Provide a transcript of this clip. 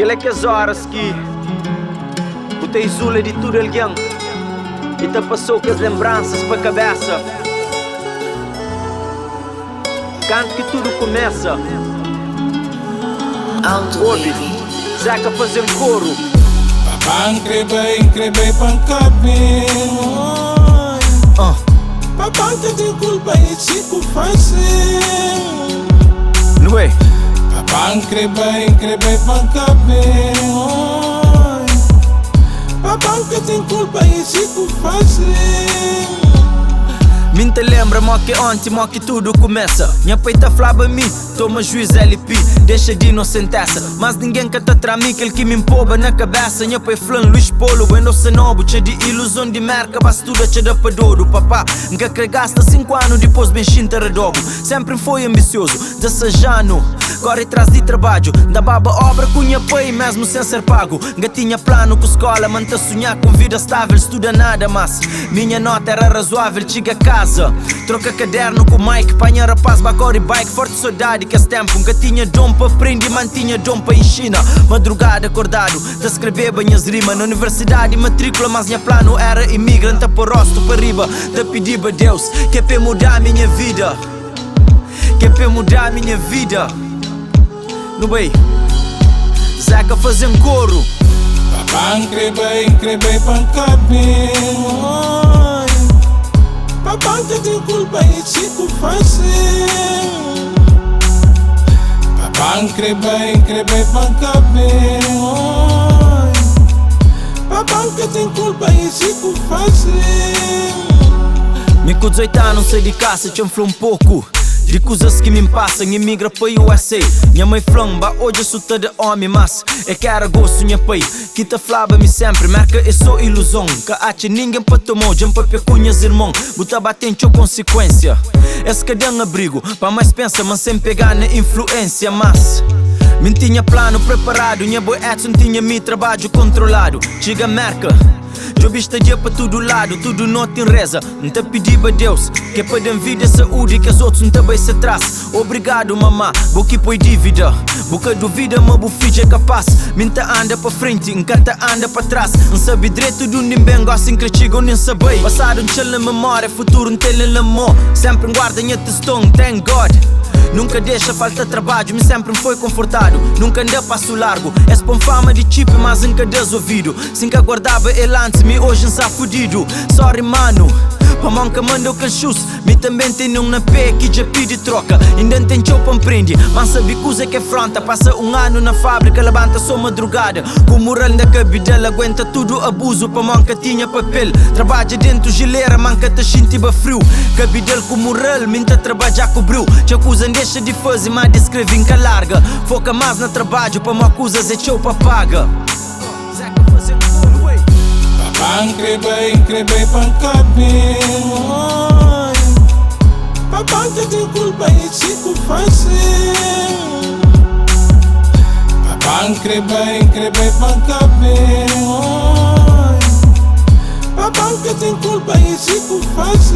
Aquelas horas que botei zula de tudo alguém e te passou com as lembranças pra cabeça. Canto que tudo começa. Ouve, Zeca fazer um coro. Papang crebe pang cabelo. Papang que tem culpa e chico faz. Não é? Papang crebe pang cabelo. Papang que tem culpa e chico faz. Mim te lembra, mó que ontem, mó que tudo começa. Minha peita flaba mim, toma juiz LP, deixa de inocenteza. Mas ninguém canta tra mim, aquele que me empolga na cabeça. Minha pai flan, Luís Polo, bueno cenobo, cheio de ilusão de merca, bastuda cheia de padouro. Papá, nunca que gasta 5 anos depois bem chinta redogo. Sempre foi ambicioso, desejando, corre atrás de trabalho. Da baba obra com minha pai, mesmo sem ser pago. Gatinha plano com escola, manta sonhar com vida estável, estuda nada, mas minha nota era razoável, chega a casa. Troca caderno com o Mike, panha rapaz, bacor e bike. Forte saudade que esse tempo nunca tinha dom para aprender, mantinha dom para ensinar. Madrugada acordado, de escrever banhas rima. Na universidade matrícula, mas minha plano era imigrante. Por rosto para riba, de pedir a Deus que é para mudar a minha vida, que é para mudar a minha vida. No bem, Zeca fazendo coro. Papang crebe pang cabelo. Papang que tem culpa e chico faz. Papang crebe pang cabelo. Papang que tem culpa e chico faz. Me com 18 anos saí de casa, te inflou um pouco de coisas que me passam, imigra para o USA. Minha mãe flamba, hoje eu sou de homem, mas é que era gosto, minha pai que te flava-me sempre, marca é só ilusão. Que acha ninguém para tomar, já para pecunhas irmão, bota batente ou consequência. Esse cadê um abrigo, para mais pensa, mas sem pegar na influência. Mas me tinha plano preparado, minha boy Edson tinha me trabalho controlado. Chega a merca, já vista dia para todo lado, tudo não tem reza. Não te pedi a Deus, que é para dar vida e saúde, que os outros não também se atrás. Obrigado mamá, vou que põe dívida. Boca duvida, mas vou fingir capaz. Minta anda para frente, encanta anda para trás. Não sabe direito de onde bem, assim que chegam nem saber. Passado um tchel na memória, futuro um tele na mão. Sempre guarda minha testão, thank God. Nunca deixa falta trabalho, me sempre foi confortado. Nunca andei passo largo, és pão fama de chip, mas nunca desouvido. Sem que aguardava ele antes, me hoje não está fudido. Sorry mano, pra mão que manda o cachus. Me também tem um na pé que já pede troca. Ainda tem tchau pra empreende, mas sabe coisa que é fronta. Passa um ano na fábrica, levanta só madrugada. Com o moral da cabidela, aguenta tudo abuso. Pra mão que tinha papel, trabalha dentro geleira, manca te xintiba frio. Cabidela com moral, minta trabalha cobriu. Te acusam deixa de fazer, mas descreve em larga. Foca mais no trabalho, pra me acusas é tchau pra paga. Zeca fazendo coro, ué. Papang crebe pang cabelo. Papang que tem culpa e chico faz. Papang crebe pang cabelo. Papang que tem culpa e chico faz.